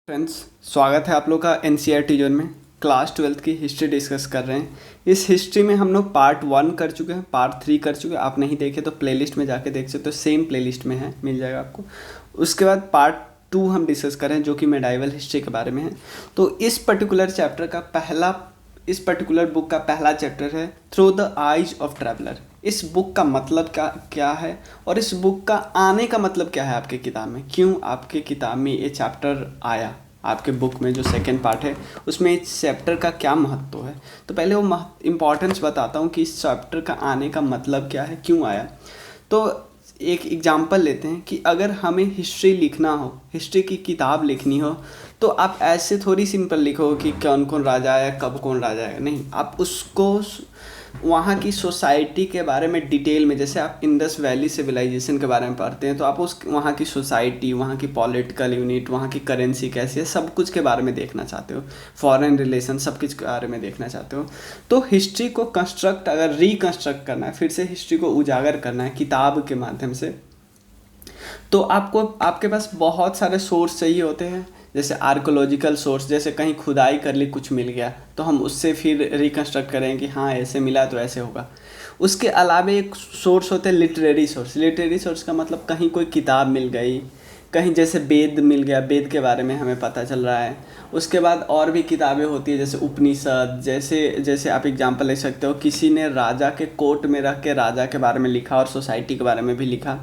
Friends, स्वागत है आप लोग का एनसीईआरटी जोन में। क्लास 12th की हिस्ट्री डिस्कस कर रहे हैं। इस हिस्ट्री में हम लोग पार्ट 1 कर चुके हैं, पार्ट 3 कर चुके हैं। आप नहीं देखे तो प्लेलिस्ट में जाके देख सकते हो, सेम प्लेलिस्ट में है, मिल जाएगा आपको। उसके बाद पार्ट 2 हम डिस्कस करें जो कि मेडाइवल हिस्ट्री के बारे में है। तो इस पर्टिकुलर चैप्टर का इस पर्टिकुलर बुक का पहला चैप्टर है through the eyes of traveller. इस बुक का मतलब क्या है और इस बुक का आने का मतलब क्या है आपके किताब में, क्यों आपके किताब में ये चैप्टर आया, आपके बुक में जो सेकंड पार्ट है उसमें इस चैप्टर का क्या महत्व है। तो पहले वो इम्पॉर्टेंस बताता हूँ कि इस चैप्टर का आने का मतलब क्या है, क्यों आया। तो एक एग्जाम्पल लेते हैं कि अगर हमें हिस्ट्री लिखना हो, हिस्ट्री की किताब लिखनी हो, तो आप ऐसे थोड़ी सिंपल लिखो कि कौन कौन राजा आया, कब कौन राजा आया, नहीं। आप उसको वहाँ की सोसाइटी के बारे में डिटेल में, जैसे आप इंडस वैली सिविलाइजेशन के बारे में पढ़ते हैं तो आप उस वहाँ की सोसाइटी, वहाँ की पॉलिटिकल यूनिट, वहाँ की करेंसी कैसी है, सब कुछ के बारे में देखना चाहते हो, फॉरेन रिलेशन, सब कुछ के बारे में देखना चाहते हो। तो हिस्ट्री को कंस्ट्रक्ट, अगर रिकंस्ट्रक्ट करना है, फिर से हिस्ट्री को उजागर करना है किताब के माध्यम से, तो आपके पास बहुत सारे सोर्स चाहिए होते हैं। जैसे आर्कोलॉजिकल सोर्स, जैसे कहीं खुदाई कर ली, कुछ मिल गया तो हम उससे फिर रिकंस्ट्रक्ट करें कि हाँ ऐसे मिला तो ऐसे होगा। उसके अलावा एक सोर्स होते हैं लिटरेरी सोर्स। लिटरेरी सोर्स का मतलब कहीं कोई किताब मिल गई, कहीं जैसे वेद मिल गया, वेद के बारे में हमें पता चल रहा है। उसके बाद और भी किताबें होती है जैसे उपनिषद, जैसे जैसे आप एग्जांपल ले सकते हो, किसी ने राजा के कोर्ट में रख के राजा के बारे में लिखा और सोसाइटी के बारे में भी लिखा।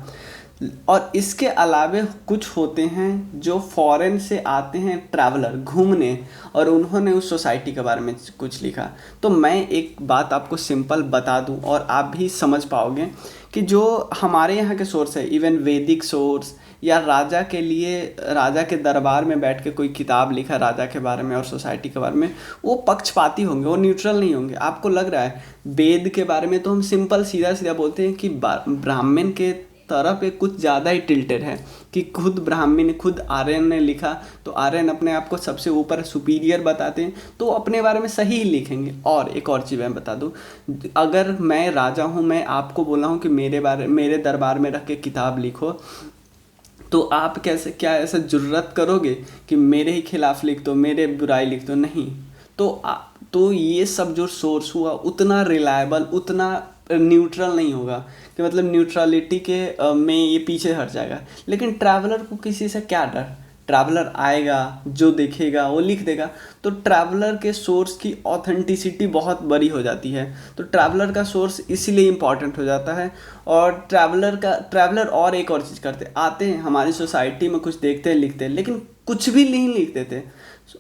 और इसके अलावे कुछ होते हैं जो फॉरेन से आते हैं ट्रैवलर घूमने, और उन्होंने उस सोसाइटी के बारे में कुछ लिखा। तो मैं एक बात आपको सिंपल बता दूं और आप भी समझ पाओगे कि जो हमारे यहाँ के सोर्स है, इवन वैदिक सोर्स या राजा के लिए, राजा के दरबार में बैठ के कोई किताब लिखा राजा के बारे में और सोसाइटी के बारे में, वो पक्षपाती होंगे, वो न्यूट्रल नहीं होंगे। आपको लग रहा है वेद के बारे में तो हम सिंपल सीधा सीधा बोलते हैं कि ब्राह्मण के तरफ एक कुछ ज़्यादा ही टिल्टेड है, कि खुद ब्राह्मण ने, खुद आर्यन ने लिखा तो आर्यन अपने आप को सबसे ऊपर सुपीरियर बताते हैं, तो अपने बारे में सही ही लिखेंगे। और एक और चीज़ मैं बता दूं, अगर मैं राजा हूं, मैं आपको बोला हूं कि मेरे दरबार में रख के किताब लिखो, तो आप कैसे, क्या ऐसा जुर्रत करोगे कि मेरे ही खिलाफ लिख दो, मेरे बुराई लिख दो? नहीं। तो ये सब जो सोर्स हुआ उतना रिलायबल, उतना न्यूट्रल नहीं होगा, कि मतलब न्यूट्रलिटी के में ये पीछे हट जाएगा। लेकिन ट्रैवलर को किसी से क्या डर, ट्रैवलर आएगा, जो देखेगा वो लिख देगा। तो ट्रैवलर के सोर्स की ऑथेंटिसिटी बहुत बड़ी हो जाती है, तो ट्रैवलर का सोर्स इसीलिए इम्पॉर्टेंट हो जाता है। और ट्रैवलर और एक और चीज़ करते, आते हैं हमारी सोसाइटी में, कुछ देखते हैं, लिखते हैं, लेकिन कुछ भी नहीं लिख देते।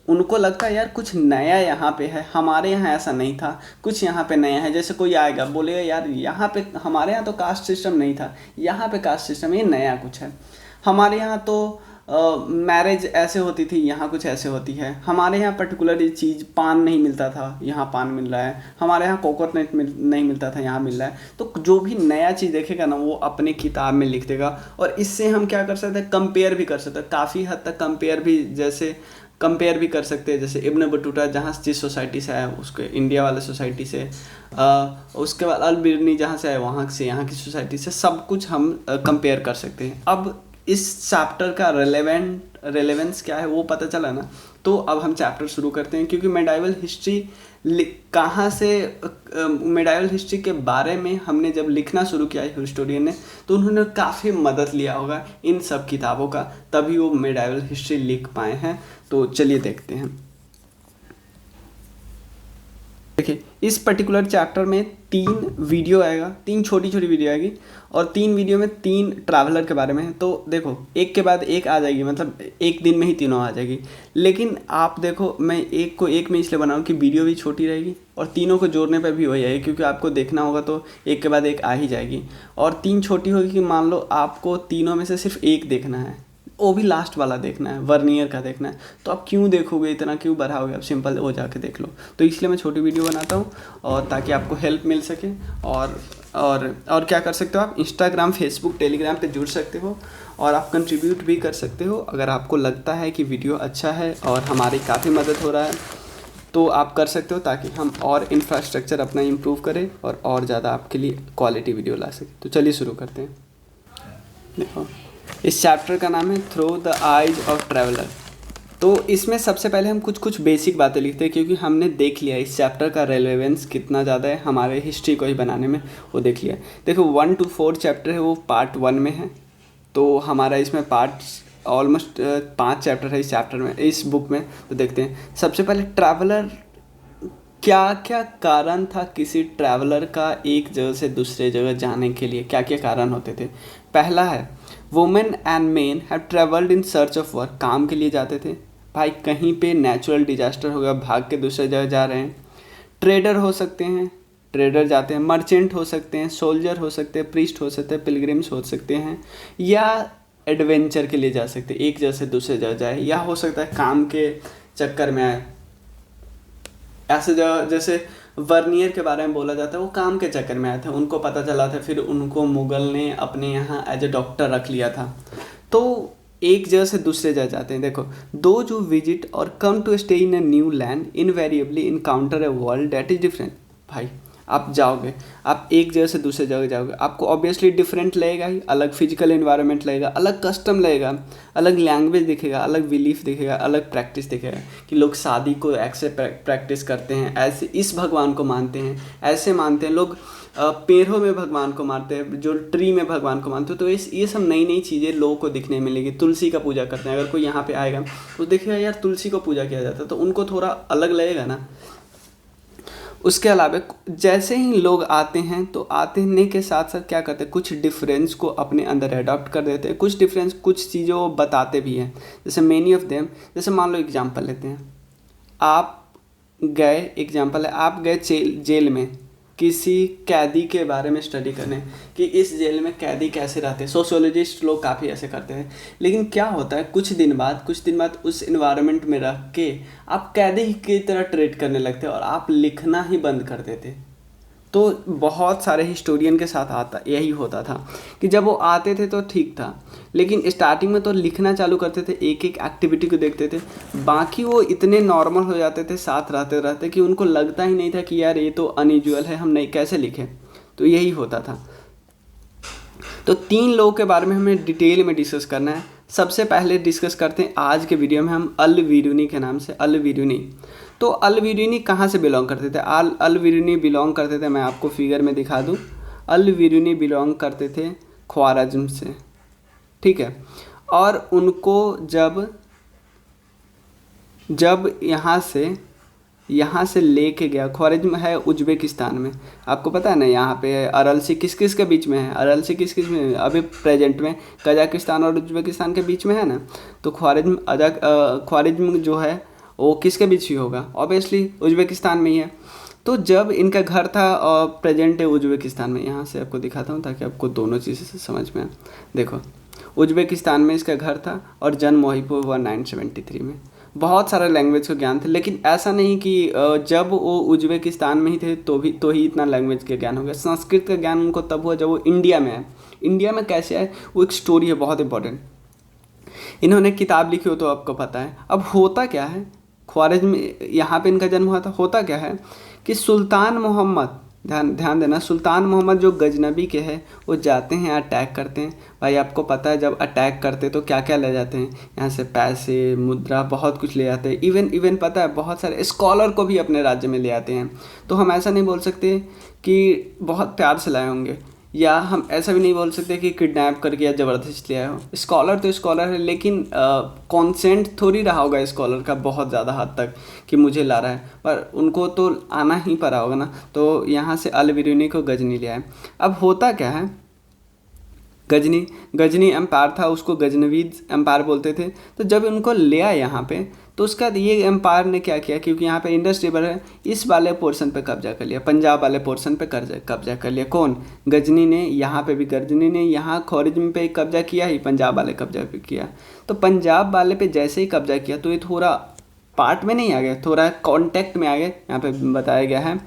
उनको लगता है यार कुछ नया यहाँ पे है, हमारे यहाँ ऐसा नहीं था, कुछ यहाँ पे नया है। जैसे कोई आएगा बोलेगा यार यहाँ पे, हमारे यहाँ तो कास्ट सिस्टम नहीं था, यहाँ पे कास्ट सिस्टम, ये नया कुछ है। हमारे यहाँ तो मैरिज ऐसे होती थी, यहाँ कुछ ऐसे होती है। हमारे यहाँ पर्टिकुलर चीज़, पान नहीं मिलता था, यहाँ पान मिल रहा है। हमारे यहाँ कोकोनट नहीं मिलता था, यहाँ मिल रहा है। तो जो भी नया चीज़ देखेगा ना, वो अपने किताब में लिख देगा। और इससे हम क्या कर सकते हैं, कंपेयर भी कर सकते हैं, काफ़ी हद तक कंपेयर भी कर सकते हैं। जैसे इब्न बटूता जहाँ जिस सोसाइटी से आया, उसके इंडिया वाले सोसाइटी से, उसके बाद अल बिरनी जहाँ से आया, वहाँ से, यहाँ की सोसाइटी से, सब कुछ हम कंपेयर कर सकते हैं। अब इस चैप्टर का रेलेवेंस क्या है वो पता चला ना। तो अब हम चैप्टर शुरू करते हैं, क्योंकि मेडाइवल हिस्ट्री कहाँ से, मेडाइवल हिस्ट्री के बारे में हमने जब लिखना शुरू किया हिस्टोरियन ने, तो उन्होंने काफ़ी मदद लिया होगा इन सब किताबों का, तभी वो मेडाइवल हिस्ट्री लिख पाए हैं। तो चलिए देखते हैं। देखिए, इस पर्टिकुलर चैप्टर में 3 वीडियो आएगा, 3 छोटी छोटी वीडियो आएगी, और 3 वीडियो में 3 ट्रैवलर के बारे में है। तो देखो, एक के बाद एक आ जाएगी, मतलब एक दिन में ही तीनों आ जाएगी। लेकिन आप देखो, मैं एक को एक में इसलिए बनाऊँ कि वीडियो भी छोटी रहेगी और तीनों को जोड़ने पर भी वही आएगी, क्योंकि आपको देखना होगा तो एक के बाद एक आ ही जाएगी। और 3 छोटी होगी कि मान लो आपको तीनों में से सिर्फ एक देखना है, वो भी लास्ट वाला देखना है, वर्नियर का देखना है, तो आप क्यों देखोगे, इतना क्यों बढ़ाओगे, आप सिंपल वो जाके देख लो। तो इसलिए मैं छोटी वीडियो बनाता हूँ, और ताकि आपको हेल्प मिल सके। और क्या कर सकते हो, आप इंस्टाग्राम, फेसबुक, टेलीग्राम पे जुड़ सकते हो, और आप कंट्रीब्यूट भी कर सकते हो। अगर आपको लगता है कि वीडियो अच्छा है और हमारी काफ़ी मदद हो रहा है, तो आप कर सकते हो, ताकि हम और इंफ्रास्ट्रक्चर अपना इम्प्रूव करें और ज़्यादा आपके लिए क्वालिटी वीडियो ला सकें। तो चलिए शुरू करते हैं। देखो, इस चैप्टर का नाम है through the eyes of traveller. तो इसमें सबसे पहले हम कुछ कुछ बेसिक बातें लिखते हैं, क्योंकि हमने देख लिया इस चैप्टर का रेलेवेंस कितना ज़्यादा है हमारे हिस्ट्री को ही बनाने में, वो देख लिया। देखो 1 to 4 चैप्टर है वो पार्ट 1 में है, तो हमारा इसमें पार्ट्स ऑलमोस्ट 5 चैप्टर है इस चैप्टर में, इस बुक में। तो देखते हैं सबसे पहले ट्रैवलर, क्या क्या कारण था किसी ट्रैवलर का एक जगह से दूसरे जगह जाने के लिए, क्या क्या कारण होते थे। पहला है women and men have travelled in search of work, काम के लिए जाते थे भाई, कहीं पे नेचुरल डिजास्टर हो गया भाग के दूसरे जगह जा रहे हैं। ट्रेडर हो सकते हैं, ट्रेडर जाते हैं। मर्चेंट हो सकते हैं, सोल्जर हो सकते हैं, प्रीस्ट हो सकते हैं, पिलग्रिम्स हो सकते हैं, या एडवेंचर के लिए जा सकते हैं, एक जगह से दूसरे जगह जाए, या हो सकता है काम के चक्कर में आए। ऐसे जैसे वर्नियर के बारे में बोला जाता है, वो काम के चक्कर में आए थे, उनको पता चला था, फिर उनको मुगल ने अपने यहाँ एज ए डॉक्टर रख लिया था। तो एक जगह से दूसरे जगह जाते हैं। देखो, दो जो विजिट और come to stay in a new land invariably encounter a world that is different. भाई आप जाओगे, आप एक जगह से दूसरे जगह जाओगे, आपको ऑब्वियसली डिफरेंट लगेगा ही, अलग फिजिकल एनवायरनमेंट लगेगा, अलग कस्टम लगेगा, अलग लैंग्वेज दिखेगा, अलग बिलीफ दिखेगा, अलग प्रैक्टिस दिखेगा कि लोग शादी को ऐसे प्रैक्टिस करते हैं, ऐसे इस भगवान को मानते हैं, ऐसे मानते हैं लोग, पेड़ों में भगवान को मानते हैं, जो ट्री में भगवान को मानते हैं। तो ये सब नई नई चीज़ें लोगों को दिखने मिलेगी। तुलसी का पूजा करते हैं, अगर कोई यहाँ पे आएगा तो देखेगा यार तुलसी को पूजा किया जाता है, तो उनको थोड़ा अलग लगेगा ना। उसके अलावा जैसे ही लोग आते हैं तो आने के साथ साथ क्या करते हैं, कुछ डिफरेंस को अपने अंदर अडॉप्ट कर देते हैं, कुछ डिफरेंस कुछ चीज़ों बताते भी हैं। जैसे मेनी ऑफ देम, जैसे मान लो एग्जांपल लेते हैं, आप गए, एग्जांपल है आप गए जेल में किसी कैदी के बारे में स्टडी करने कि इस जेल में कैदी कैसे रहते हैं। सोशियोलॉजिस्ट लोग काफ़ी ऐसे करते हैं। लेकिन क्या होता है, कुछ दिन बाद उस इन्वायरमेंट में रह के आप कैदी की तरह ट्रीट करने लगते और आप लिखना ही बंद कर देते। तो बहुत सारे हिस्टोरियन के साथ यही होता था कि जब वो आते थे तो ठीक था, लेकिन स्टार्टिंग में तो लिखना चालू करते थे, एक एक एक्टिविटी को देखते थे, बाकी वो इतने नॉर्मल हो जाते थे साथ रहते रहते कि उनको लगता ही नहीं था कि यार ये तो अनयूजुअल है, हम नहीं कैसे लिखें। तो यही होता था। तो 3 लोगों के बारे में हमें डिटेल में डिस्कस करना है। सबसे पहले डिस्कस करते हैं आज के वीडियो में हम अल बिरूनी के नाम से। अल बिरूनी, तो अल बिरूनी कहाँ से बिलोंग करते थे? अल बिरूनी बिलोंग करते थे, मैं आपको फिगर में दिखा दूँ, अल बिरूनी बिलोंग करते थे ख्वारिज़्म से, ठीक है। और उनको जब यहाँ से लेके गया, ख्वारिज़्म है उज्बेकिस्तान में, आपको पता है ना, यहाँ पे अरलसी किस किस के बीच में है, अरलसी किस किस में अभी प्रेजेंट में कजाकिस्तान और उज्बेकिस्तान के बीच में है ना। तो ख्वारिज़्म जो है वो किसके बीच ही होगा, ऑब्वियसली उज्बेकिस्तान में ही है। तो जब इनका घर था और प्रेजेंट है उज्बेकिस्तान में, यहाँ से आपको दिखाता हूँ ताकि आपको दोनों चीज़ें से समझ में आए। देखो, उज्बेकिस्तान में इसका घर था और जन्म वहीं पर हुआ 973 में। बहुत सारे लैंग्वेज का ज्ञान था, लेकिन ऐसा नहीं कि जब वो उज्बेकिस्तान में ही थे तो ही इतना लैंग्वेज का ज्ञान हो गया। संस्कृत का ज्ञान उनको तब हुआ जब वो इंडिया में आए। इंडिया में कैसे आए वो एक स्टोरी है बहुत इंपॉर्टेंट। इन्होंने किताब लिखी हो तो आपको पता है। अब होता क्या है, ख्वारिज़्म यहाँ पे इनका जन्म हुआ था। होता क्या है कि सुल्तान मोहम्मद, ध्यान देना, सुल्तान मोहम्मद जो गजनबी के हैं वो जाते हैं अटैक करते हैं। भाई आपको पता है जब अटैक करते तो क्या क्या ले जाते हैं, यहाँ से पैसे, मुद्रा, बहुत कुछ ले जाते हैं। इवन पता है बहुत सारे स्कॉलर को भी अपने राज्य में ले आते हैं। तो हम ऐसा नहीं बोल सकते कि बहुत प्यार से लाए होंगे, या हम ऐसा भी नहीं बोल सकते कि किडनैप करके या ज़बरदस्त ले आए हो। स्कॉलर तो स्कॉलर है, लेकिन कॉन्सेंट थोड़ी रहा होगा स्कॉलर का बहुत ज़्यादा हद तक कि मुझे ला रहा है, पर उनको तो आना ही पड़ा होगा ना। तो यहाँ से अल बिरूनी को गजनी ले आए। अब होता क्या है, गजनी एम्पायर था, उसको गजनवीद एम्पायर बोलते थे। तो जब उनको ले आए यहाँ पे, तो उसका ये एम्पायर ने क्या किया, क्योंकि यहाँ पे इंडस रिवर है, इस वाले पोर्शन पे कब्जा कर लिया, पंजाब वाले पोर्शन पे कब्जा कर लिया। कौन? गजनी ने। यहाँ पे भी गजनी ने यहाँ ख्वारिज़्म पे कब्जा किया ही, पंजाब वाले कब्जा पे किया। तो पंजाब वाले पे जैसे ही कब्जा किया तो ये थोड़ा पार्ट में नहीं आ गया, थोड़ा कॉन्टेक्ट में आ गया। यहाँ पे बताया गया है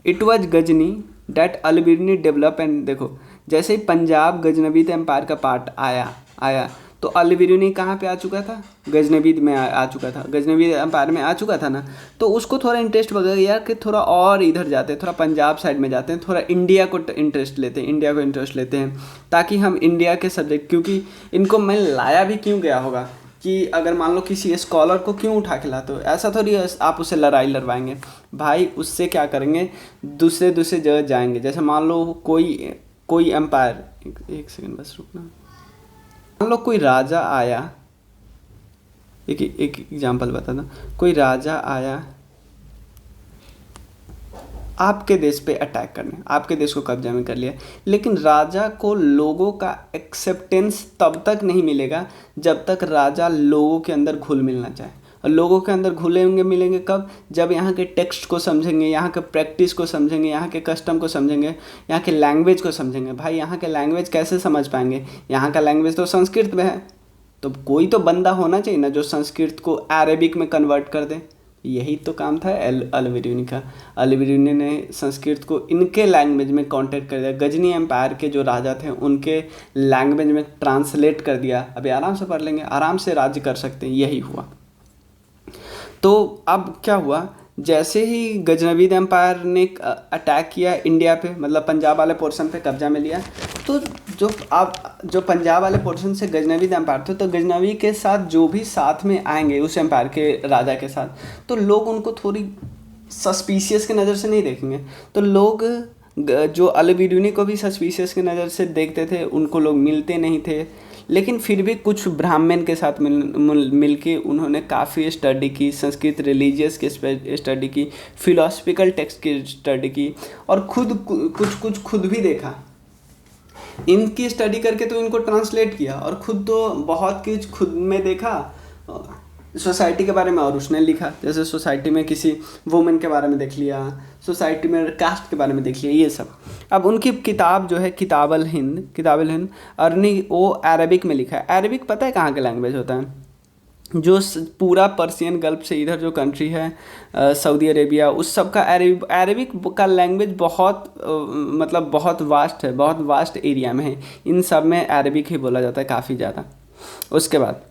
it was Ghazni that Al Biruni develop. And देखो, जैसे ही पंजाब गजनवीद एम्पायर का पार्ट आया तो अल बिरूनी कहाँ पे आ चुका था, गजनवीद में आ चुका था, गजनवीद एम्पायर में आ चुका था ना। तो उसको थोड़ा इंटरेस्ट वगैरह यार कि थोड़ा और इधर जाते हैं, थोड़ा पंजाब साइड में जाते हैं, थोड़ा इंडिया को इंटरेस्ट लेते हैं ताकि हम इंडिया के सब्जेक्ट, क्योंकि इनको मैं लाया भी क्यों गया होगा, कि अगर मान लो किसी स्कॉलर को क्यों उठा के लाते हो, ऐसा थोड़ी है आप उससे लड़ाई लड़वाएंगे भाई। उससे क्या करेंगे, दूसरे दूसरे जगह जाएंगे। जैसे मान लो कोई कोई एम्पायर, एक सेकंड बस रुकना, मान लो कोई राजा आया, एक एग्जांपल बता दो, कोई राजा आया आपके देश पे अटैक करने, आपके देश को कब्जा में कर लिया, लेकिन राजा को लोगों का एक्सेप्टेंस तब तक नहीं मिलेगा जब तक राजा लोगों के अंदर घुल मिलना चाहे। और लोगों के अंदर घुलेंगे मिलेंगे कब, जब यहाँ के टेक्स्ट को समझेंगे, यहाँ के प्रैक्टिस को समझेंगे, यहाँ के कस्टम को समझेंगे, यहाँ के लैंग्वेज को समझेंगे। भाई यहाँ के लैंग्वेज कैसे समझ पाएंगे, यहाँ का लैंग्वेज तो संस्कृत में है, तो कोई तो बंदा होना चाहिए ना जो संस्कृत को अरेबिक में कन्वर्ट कर दे। यही तो काम था अल-बिरूनी का। अल-बिरूनी ने संस्कृत को इनके लैंग्वेज में कॉन्टेक्ट कर दिया, गजनी एम्पायर के जो राजा थे उनके लैंग्वेज में ट्रांसलेट कर दिया। अभी आराम से पढ़ लेंगे, आराम से राज्य कर सकते हैं। यही हुआ। तो अब क्या हुआ, जैसे ही गजनवीद एम्पायर ने अटैक किया इंडिया पे, मतलब पंजाब वाले पोर्शन पे कब्जा में लिया, तो जो पंजाब वाले पोर्शन से गजनवीद एम्पायर थे, तो गजनवी के साथ जो भी साथ में आएंगे उस एम्पायर के राजा के साथ, तो लोग उनको थोड़ी सस्पिशियस की नज़र से नहीं देखेंगे। तो लोग जो अल-बिरूनी को भी सस्पिशियस की नज़र से देखते थे, उनको लोग मिलते नहीं थे। लेकिन फिर भी कुछ ब्राह्मण के साथ मिल के उन्होंने काफ़ी स्टडी की, संस्कृत रिलीजियस की स्टडी की, फिलोसफिकल टेक्स्ट की स्टडी की, और कुछ खुद भी देखा। इनकी स्टडी करके तो इनको ट्रांसलेट किया, और खुद तो बहुत कुछ खुद में देखा सोसाइटी के बारे में, और उसने लिखा। जैसे सोसाइटी में किसी वुमेन के बारे में देख लिया, सोसाइटी में कास्ट के बारे में देख लिया, ये सब। अब उनकी किताब जो है किताबुल हिंद अर्नी, वो अरबिक में लिखा है। अरबिक पता है कहाँ का लैंग्वेज होता है, जो पूरा पर्शियन गल्फ से इधर जो कंट्री है सऊदी अरेबिया, उस सब का अरबिक का लैंग्वेज बहुत मतलब बहुत वास्ट है, बहुत वास्ट एरिया में है। इन सब में अरबिक ही बोला जाता है काफ़ी ज़्यादा। उसके बाद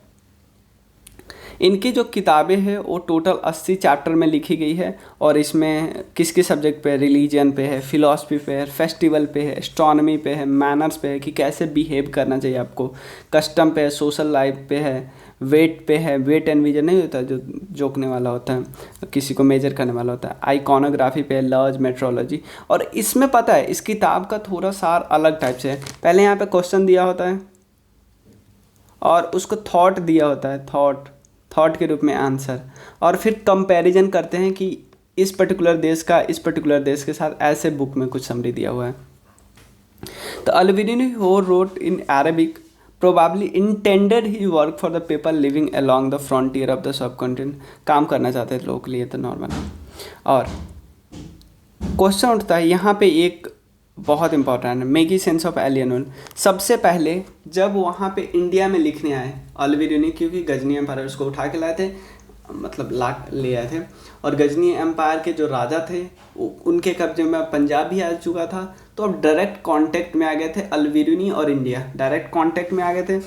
इनकी जो किताबें हैं वो टोटल 80 चैप्टर में लिखी गई है, और इसमें किस किस सब्जेक्ट पे, रिलीजन पे है, फिलॉसफी पे है, फेस्टिवल पे है, एस्ट्रोनॉमी पे है, मैनर्स पे है कि कैसे बिहेव करना चाहिए आपको, कस्टम पे है, सोशल लाइफ पे है, वेट पे है, वेट एंड विजन नहीं होता जो जोकने वाला होता है, किसी को मेजर करने वाला होता है, आइकॉनोग्राफी पे है, लॉज, मेट्रोलॉजी। और इसमें पता है इस किताब का थोड़ा सार अलग टाइप से है। पहले यहाँ पे क्वेश्चन दिया होता है और उसको थॉट दिया होता है, थॉट के रूप में आंसर, और फिर कंपैरिजन करते हैं कि इस पर्टिकुलर देश का इस पर्टिकुलर देश के साथ ऐसे बुक में कुछ समरी दिया हुआ है। तो Al-Biruni who wrote in Arabic probably intended his work for the people living along the frontier of the subcontinent. काम करना चाहते थे लोगों के लिए, तो नॉर्मल। और क्वेश्चन उठता है यहाँ पे एक बहुत इंपॉर्टेंट है, मेक सेंस ऑफ एलियन। सबसे पहले जब वहाँ पे इंडिया में लिखने आए अल-बिरूनी, क्योंकि गजनी एम्पायर उसको उठा के लाए थे, मतलब ले आए थे, और गजनी एम्पायर के जो राजा थे उनके कब्जे में पंजाब भी आ चुका था, तो अब डायरेक्ट कांटेक्ट में आ गए थे अल-बिरूनी और इंडिया, डायरेक्ट कांटेक्ट में आ गए थे।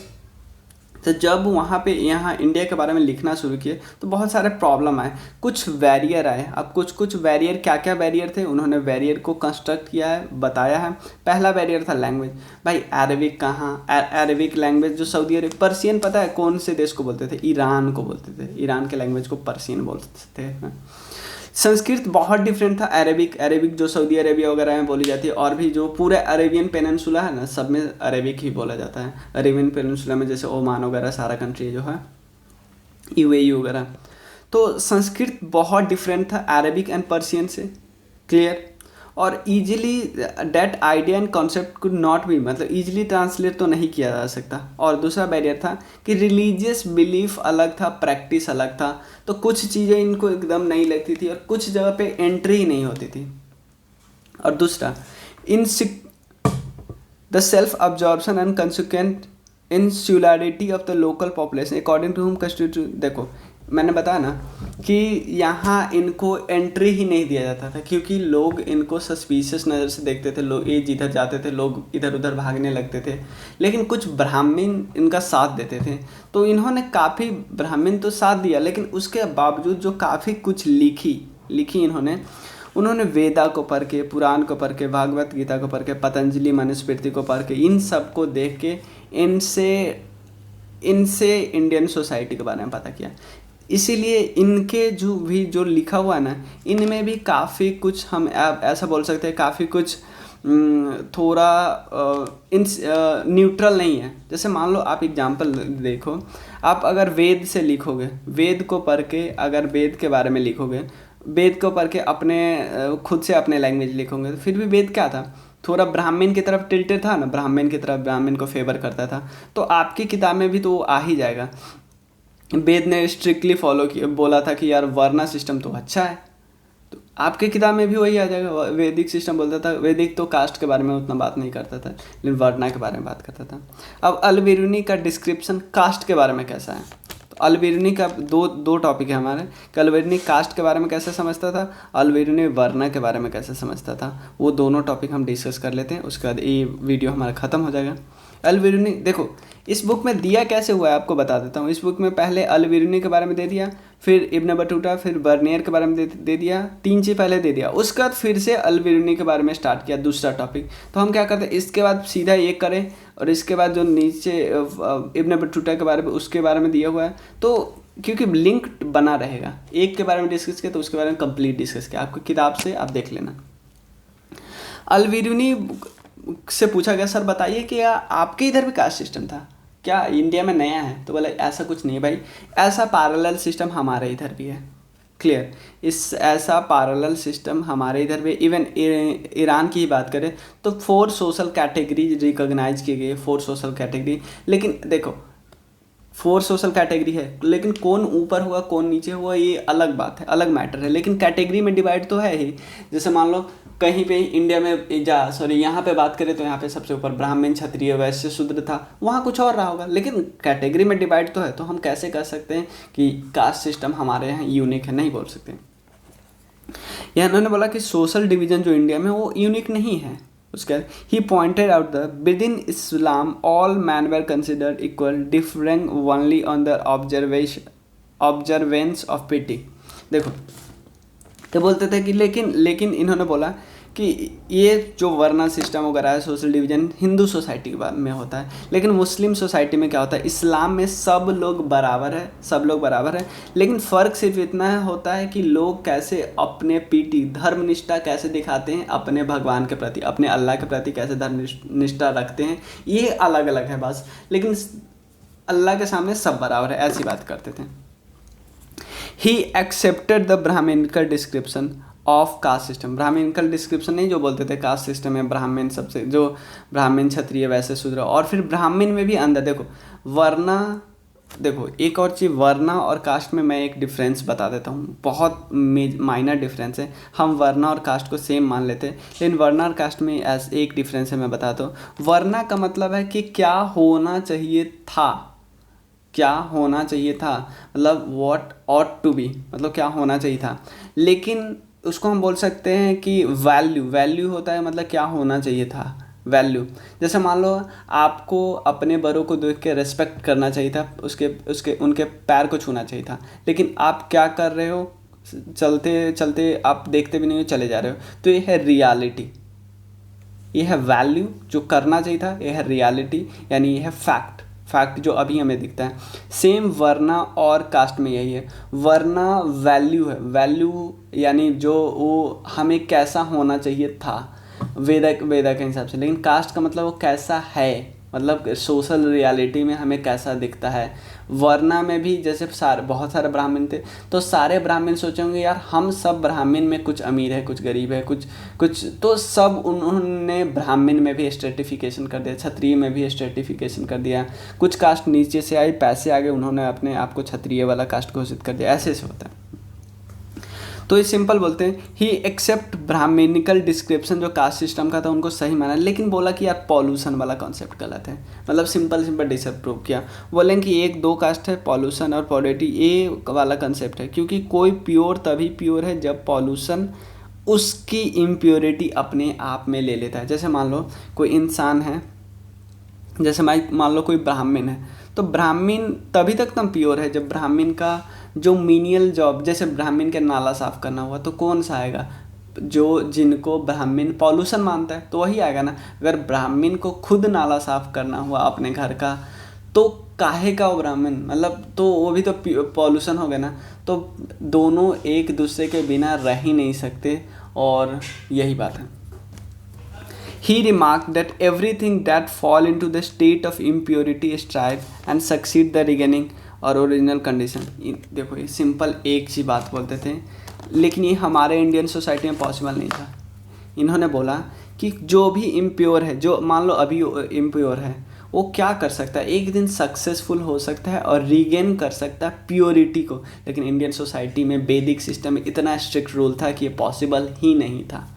तो जब वहाँ पे यहाँ इंडिया के बारे में लिखना शुरू किए तो बहुत सारे प्रॉब्लम आए, कुछ बैरियर आए। अब कुछ बैरियर, क्या क्या बैरियर थे, उन्होंने बैरियर को कंस्ट्रक्ट किया है, बताया है। पहला बैरियर था लैंग्वेज। भाई अरबिक कहाँ, अरबिक लैंग्वेज जो सऊदी अरब, पर्शियन पता है कौन से देश को बोलते थे, ईरान को बोलते थे, ईरान के लैंग्वेज को पर्शियन बोलते थे। संस्कृत बहुत डिफरेंट था अरेबिक जो सऊदी अरेबिया वगैरह में बोली जाती है, और भी जो पूरे अरेबियन पेनिनसुला है ना, सब में अरेबिक ही बोला जाता है। अरेबियन पेनिनसुला में जैसे ओमान वगैरह सारा कंट्री जो है, यूएई वगैरह, तो संस्कृत बहुत डिफरेंट था अरेबिक एंड पर्शियन से, क्लियर। और easily that idea and concept could not be, मतलब ईजिली ट्रांसलेट तो नहीं किया जा सकता। और दूसरा बैरियर था कि रिलीजियस बिलीफ अलग था, प्रैक्टिस अलग था, तो कुछ चीज़ें इनको एकदम नहीं लगती थी और कुछ जगह पे एंट्री ही नहीं होती थी। और दूसरा the self absorption and consequent insularity of the local population according to whom constitute. देखो मैंने बताया ना कि यहाँ इनको एंट्री ही नहीं दिया जाता था, क्योंकि लोग इनको सस्पिशियस नज़र से देखते थे। लोग ये जिधर जाते थे लोग इधर उधर भागने लगते थे, लेकिन कुछ ब्राह्मण इनका साथ देते थे। तो इन्होंने काफ़ी ब्राह्मण तो साथ दिया, लेकिन उसके बावजूद जो काफ़ी कुछ लिखी उन्होंने वेदा को पढ़ के, पुराण को पढ़ के, भागवत गीता को पढ़ के, पतंजलि मनुस्मृति को पढ़ के, इन सब को देख के इनसे इनसे इंडियन सोसाइटी के बारे में पता किया। इसीलिए इनके जो लिखा हुआ है ना, इनमें भी काफ़ी कुछ हम ऐसा बोल सकते हैं, काफ़ी कुछ थोड़ा न्यूट्रल नहीं है। जैसे मान लो आप एग्जांपल देखो, आप अगर वेद से लिखोगे, वेद को पढ़ के अगर वेद के बारे में लिखोगे, वेद को पढ़ के अपने खुद से अपने लैंग्वेज लिखोगे, तो फिर भी वेद क्या था, थोड़ा ब्राह्मण की तरफ टिल्टेड था ना, ब्राह्मण की तरफ, ब्राह्मण को फेवर करता था। तो आपकी किताब में भी तो वो आ ही जाएगा। वेद ने स्ट्रिक्टली फॉलो किया, बोला था कि यार वर्ण सिस्टम तो अच्छा है, तो आपके किताब में भी वही आ जाएगा। वैदिक सिस्टम बोलता था, वैदिक तो कास्ट के बारे में उतना बात नहीं करता था, लेकिन वर्णा के बारे में बात करता था। अब अल-बिरूनी का डिस्क्रिप्शन कास्ट के बारे में कैसा है, तो अल-बिरूनी का दो टॉपिक है हमारे कि अल-बिरूनी कास्ट के बारे में कैसे समझता था, अल-बिरूनी वर्णा के बारे में कैसे समझता था, वो दोनों टॉपिक हम डिस्कस कर लेते हैं, उसके बाद ये वीडियो हमारा ख़त्म हो जाएगा। अल-बिरूनी देखो इस बुक में दिया कैसे हुआ है आपको बता देता हूँ। इस बुक में पहले अल-बिरूनी के बारे में दे दिया, फिर इब्न बटूटा, फिर बर्नियर के बारे में दे दिया, 3 चीज़ पहले दे दिया। उसके बाद फिर से अल-बिरूनी के बारे में स्टार्ट किया दूसरा टॉपिक। तो हम क्या करते हैं, इसके बाद सीधा ये करें और इसके बाद जो नीचे इब्न बटूटा के बारे में उसके बारे में दिया हुआ है, तो क्योंकि लिंक बना रहेगा, एक के बारे में डिस्कस किया तो उसके बारे में कंप्लीट डिस्कस किया, आपको किताब से आप देख लेना। अल-बिरूनी से पूछा गया, सर बताइए कि आपके इधर भी कास्ट सिस्टम था क्या, इंडिया में नया है? तो बोला ऐसा कुछ नहीं भाई, ऐसा पैरेलल सिस्टम हमारे इधर भी है। क्लियर, इस ऐसा पैरेलल सिस्टम हमारे इधर भी, इवन ईरान की ही बात करें तो 4 सोशल कैटेगरी रिकॉग्नाइज की गई है, 4 सोशल कैटेगरी। लेकिन देखो 4 सोशल कैटेगरी है, लेकिन कौन ऊपर हुआ कौन नीचे हुआ ये अलग बात है, अलग मैटर है, लेकिन कैटेगरी में डिवाइड तो है ही। जैसे मान लो कहीं पे इंडिया में यहाँ पे बात करें तो यहाँ पे सबसे ऊपर ब्राह्मण, क्षत्रिय, वैश्य, शूद्र था, वहाँ कुछ और रहा होगा, लेकिन कैटेगरी में डिवाइड तो है। तो हम कैसे कह सकते हैं कि कास्ट सिस्टम हमारे यहाँ यूनिक है, नहीं बोल सकते। यहाँ उन्होंने बोला कि सोशल डिवीजन जो इंडिया में वो यूनिक नहीं है। उसके he pointed out the within Islam all men were considered equal, differing only on the observance of piety. देखो तो बोलते थे कि लेकिन इन्होंने बोला कि ये जो वर्ना सिस्टम वगैरह है, सोशल डिवीजन हिंदू सोसाइटी में होता है, लेकिन मुस्लिम सोसाइटी में क्या होता है, इस्लाम में सब लोग बराबर है, सब लोग बराबर है। लेकिन फ़र्क सिर्फ इतना होता है कि लोग कैसे अपने पीटी धर्मनिष्ठा कैसे दिखाते हैं, अपने भगवान के प्रति, अपने अल्लाह के प्रति कैसे धर्मनिष्ठा रखते हैं, ये अलग अलग है बस। लेकिन अल्लाह के सामने सब बराबर है, ऐसी बात करते थे। He accepted the Brahmanical description of caste system. Brahmanical description नहीं जो बोलते थे कास्ट सिस्टम में ब्राह्मण सबसे, जो ब्राह्मण, क्षत्रिय, वैश्य, शूद्र, और फिर ब्राह्मण में भी अंदर देखो वर्णा। देखो एक और चीज़, वर्णा और कास्ट में मैं एक डिफरेंस बता देता हूँ, बहुत माइनर डिफरेंस है। हम वर्णा और कास्ट को सेम मान लेते हैं, लेकिन वर्णा और कास्ट में एक डिफरेंस है, मैं बताता हूँ। वर्णा का मतलब है कि क्या होना चाहिए था, क्या होना चाहिए था, मतलब व्हाट ऑट टू बी, मतलब क्या होना चाहिए था। लेकिन उसको हम बोल सकते हैं कि वैल्यू होता है, मतलब क्या होना चाहिए था, वैल्यू। जैसे मान लो आपको अपने बड़ों को देख के रेस्पेक्ट करना चाहिए था, उनके पैर को छूना चाहिए था, लेकिन आप क्या कर रहे हो, चलते चलते आप देखते भी नहीं हो, चले जा रहे हो। तो ये है रियलिटी, ये है वैल्यू जो करना चाहिए था, ये है रियलिटी, यानी ये है फैक्ट जो अभी हमें दिखता है। सेम वर्ना और कास्ट में यही है। वर्ना वैल्यू है, वैल्यू यानी जो वो हमें कैसा होना चाहिए था वेदा के हिसाब से, लेकिन कास्ट का मतलब वो कैसा है, मतलब सोशल रियलिटी में हमें कैसा दिखता है। वर्ना में भी जैसे बहुत सारे ब्राह्मण थे, तो सारे ब्राह्मण सोचेंगे यार हम सब ब्राह्मण में कुछ अमीर है, कुछ गरीब है, कुछ तो सब उन्होंने ब्राह्मण में भी स्ट्रेटिफिकेशन कर दिया, क्षत्रिय में भी स्ट्रेटिफिकेशन कर दिया। कुछ कास्ट नीचे से आई, पैसे आ गए, उन्होंने अपने आप को क्षत्रिय वाला कास्ट घोषित कर दिया, ऐसे होता है। तो ये सिंपल बोलते हैं ही एक्सेप्ट ब्राह्मणिकल डिस्क्रिप्शन जो कास्ट सिस्टम का था उनको सही माना, लेकिन बोला कि यार पॉल्यूशन वाला कॉन्सेप्ट गलत है। मतलब सिंपल डिसअप्रूव किया, बोलें कि 1-2 कास्ट है, पॉल्यूशन और पॉलिटी ये वाला कंसेप्ट है, क्योंकि कोई प्योर तभी प्योर है जब पॉल्यूशन उसकी इम्प्योरिटी अपने आप में ले लेता है। जैसे मान लो कोई इंसान है, जैसे मान लो कोई ब्राह्मण है, तो ब्राह्मण तभी तक तो प्योर है जब ब्राह्मण का जो मीनियल जॉब, जैसे ब्राह्मण के नाला साफ करना हुआ, तो कौन सा आएगा, जिनको ब्राह्मण पॉल्यूशन मानता है तो वही आएगा ना। अगर ब्राह्मण को खुद नाला साफ करना हुआ अपने घर का, तो काहे का वो ब्राह्मण, मतलब तो वो भी तो पॉल्यूशन हो गया ना। तो दोनों एक दूसरे के बिना रह ही नहीं सकते, और यही बात है। He remarked that everything that fall into the state of impurity strive and succeed the regaining और ओरिजिनल कंडीशन। देखो ये सिंपल एक सी बात बोलते थे, लेकिन ये हमारे इंडियन सोसाइटी में पॉसिबल नहीं था। इन्होंने बोला कि जो भी इम्प्योर है, जो मान लो अभी इम्प्योर है, वो क्या कर सकता है, एक दिन सक्सेसफुल हो सकता है और रीगेन कर सकता है प्योरिटी को। लेकिन इंडियन सोसाइटी में वैदिक सिस्टम में इतना स्ट्रिक्ट रूल था कि ये पॉसिबल ही नहीं था।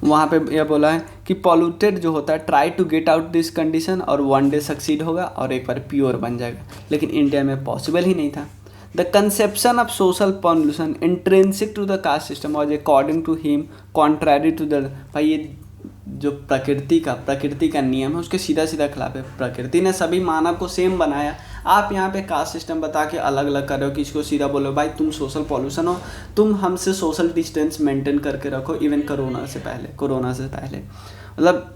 वहाँ पे यह बोला है कि पॉल्यूटेड जो होता है try to get out this condition और वन डे सक्सीड होगा और एक बार प्योर बन जाएगा, लेकिन इंडिया में पॉसिबल ही नहीं था। The conception of social pollution intrinsic to the caste system was according to him contrary to the, भाई ये जो प्रकृति का नियम है उसके सीधा सीधा खिलाफ है। प्रकृति ने सभी मानव को सेम बनाया, आप यहाँ पे कास्ट सिस्टम बता के अलग अलग कर रहे हो, किसी को सीधा बोलो भाई तुम सोशल पॉल्यूशन हो, तुम हमसे सोशल डिस्टेंस मेंटेन करके रखो, इवन कोरोना से पहले मतलब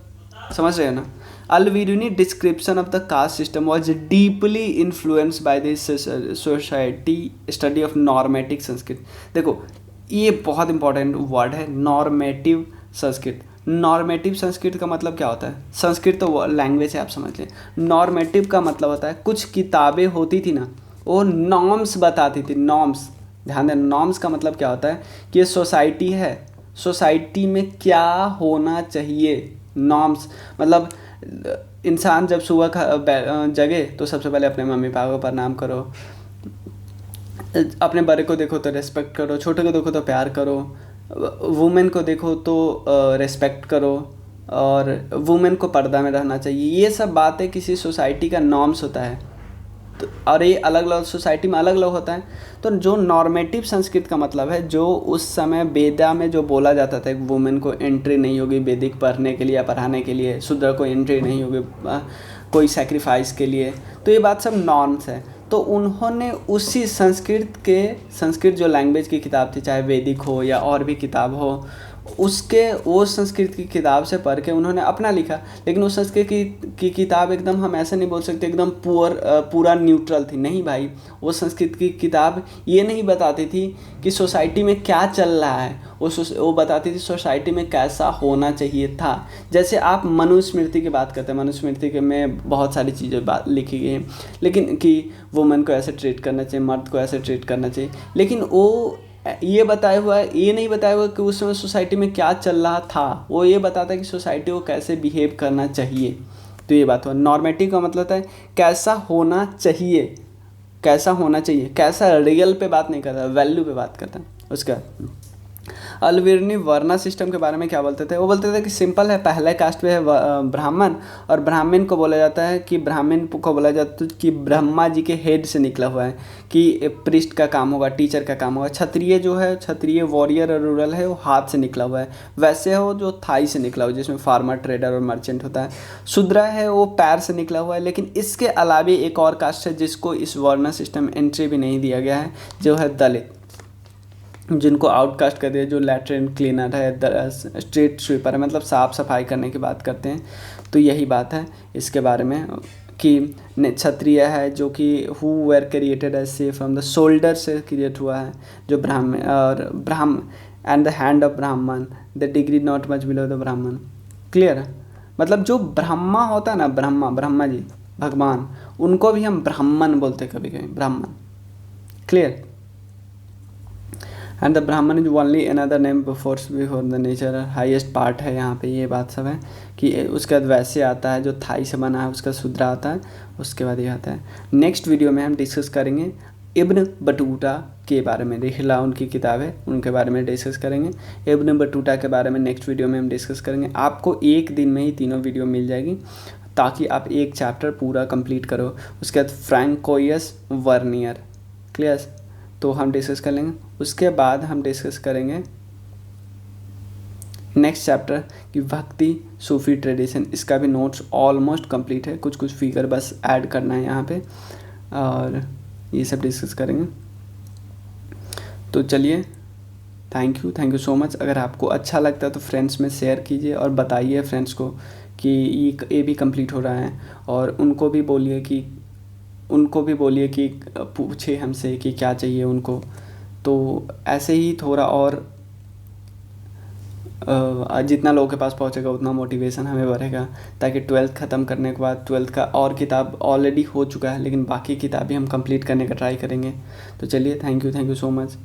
समझ रहे हो ना। Alberuni description of the caste system was deeply influenced by this society study of normative Sanskrit. देखो ये बहुत इंपॉर्टेंट वर्ड है, नॉर्मेटिव संस्कृत। नॉर्मेटिव संस्कृत का मतलब क्या होता है, संस्कृत तो लैंग्वेज है आप समझ लें। नॉर्मेटिव का मतलब होता है कुछ किताबें होती थी ना, वो नॉर्म्स बताती थी, नॉर्म्स। ध्यान दें, नॉर्म्स का मतलब क्या होता है कि ये सोसाइटी है, सोसाइटी में क्या होना चाहिए। नॉर्म्स मतलब इंसान जब सुबह जगे तो सबसे पहले अपने मम्मी पापा को प्रणाम करो, अपने बड़े को देखो तो रेस्पेक्ट करो, छोटे को देखो तो प्यार करो, वुमेन को देखो तो रेस्पेक्ट करो, और वुमेन को पर्दा में रहना चाहिए। ये सब बातें किसी सोसाइटी का नॉर्म्स होता है, तो और ये अलग अलग सोसाइटी में अलग अलग होता है। तो जो नॉर्मेटिव संस्कृत का मतलब है, जो उस समय वेदा में जो बोला जाता था, वुमेन को एंट्री नहीं होगी वैदिक पढ़ने के लिए या पढ़ाने के लिए, शूद्र को एंट्री नहीं होगी कोई सैक्रिफाइस के लिए, तो ये बात सब नॉर्म्स है। तो उन्होंने उसी संस्कृत जो लैंग्वेज की किताब थी, चाहे वैदिक हो या और भी किताब हो, वो संस्कृत की किताब से पढ़ के उन्होंने अपना लिखा। लेकिन उस संस्कृत की किताब एकदम हम ऐसे नहीं बोल सकते एकदम पूरा न्यूट्रल थी, नहीं भाई। वो संस्कृत की किताब ये नहीं बताती थी कि सोसाइटी में क्या चल रहा है, वो बताती थी सोसाइटी में कैसा होना चाहिए था। जैसे आप मनुस्मृति की बात करते हैं, मनुस्मृति के में बहुत सारी चीज़ें लिखी गई हैं, लेकिन कि वुमेन को ऐसे ट्रीट करना चाहिए, मर्द को ऐसे ट्रीट करना चाहिए, लेकिन वो ये बताया हुआ है, ये नहीं बताया हुआ कि उस समय सोसाइटी में क्या चल रहा था। वो ये बताता है कि सोसाइटी को कैसे बिहेव करना चाहिए। तो ये बात हुआ। नॉर्मेटिव का मतलब है कैसा होना चाहिए, कैसा रियल पे बात नहीं करता, वैल्यू पे बात करता है। उसका अल्वीरुनी वर्ना सिस्टम के बारे में क्या बोलते थे, वो बोलते थे कि सिंपल है, पहले कास्ट पे है ब्राह्मण, और ब्राह्मण को बोला जाता है कि कि ब्रह्मा जी के हेड से निकला हुआ है, कि प्रिस्ट का काम होगा, टीचर का काम होगा। क्षत्रिय जो है, क्षत्रिय वॉरियर और रूरल है, वो हाथ से निकला हुआ है। वैसे हो जो थाई से निकला हुआ है, जिसमें फार्मर, ट्रेडर और मर्चेंट होता है। शूद्र है वो पैर से निकला हुआ है। लेकिन इसके अलावा एक और कास्ट है जिसको इस वर्ना सिस्टम एंट्री भी नहीं दिया गया है, जो है दलित, जिनको आउटकास्ट कर दिया, जो लैट्रिन क्लीनर है, स्ट्रीट स्वीपर है, मतलब साफ़ सफाई करने की बात करते हैं। तो यही बात है इसके बारे में कि क्षत्रिय है जो कि हु वेर क्रिएटेड एज से फ्रॉम द शोल्डर से क्रिएट हुआ है, जो ब्राह्मण एंड द हैंड ऑफ ब्राह्मण the degree not much below the ब्राह्मण। क्लियर है, मतलब जो ब्रह्मा होता है ना, ब्रह्मा जी भगवान, उनको भी हम ब्राह्मण बोलते कभी कभी, ब्राह्मण। क्लियर। एंड द ब्राह्मण is only another name before the nature, highest part है यहाँ पे। ये बात सब है कि उसके बाद वैसे आता है जो थाई से बना है, उसका शूद्र आता है, उसके बाद ये आता है। नेक्स्ट वीडियो में हम डिस्कस करेंगे इब्न बटूता के बारे में, रिहला उनकी किताब है, उनके बारे में डिस्कस करेंगे। इब्न बटूता के बारे में नेक्स्ट वीडियो में हम डिस्कस करेंगे। आपको एक दिन में ही तीनों वीडियो मिल जाएगी, ताकि आप एक चैप्टर पूरा कंप्लीट करो। उसके बाद फ्रैंकोइस वर्नियर। क्लियर, तो हम डिस्कस कर लेंगे। उसके बाद हम डिस्कस करेंगे नेक्स्ट चैप्टर की भक्ति सूफी ट्रेडिशन। इसका भी नोट्स ऑलमोस्ट कंप्लीट है, कुछ फिगर बस ऐड करना है यहाँ पे, और ये सब डिस्कस करेंगे। तो चलिए, थैंक यू सो मच। अगर आपको अच्छा लगता है तो फ्रेंड्स में शेयर कीजिए और बताइए फ्रेंड्स को कि ये भी कंप्लीट हो रहा है, और उनको भी बोलिए कि पूछे हमसे कि क्या चाहिए उनको। तो ऐसे ही थोड़ा और जितना लोगों के पास पहुंचेगा उतना मोटिवेशन हमें बढ़ेगा, ताकि ट्वेल्थ ख़त्म करने के बाद ट्वेल्थ का और किताब ऑलरेडी हो चुका है, लेकिन बाकी किताबें हम कंप्लीट करने का ट्राई करेंगे। तो चलिए, थैंक यू सो मच।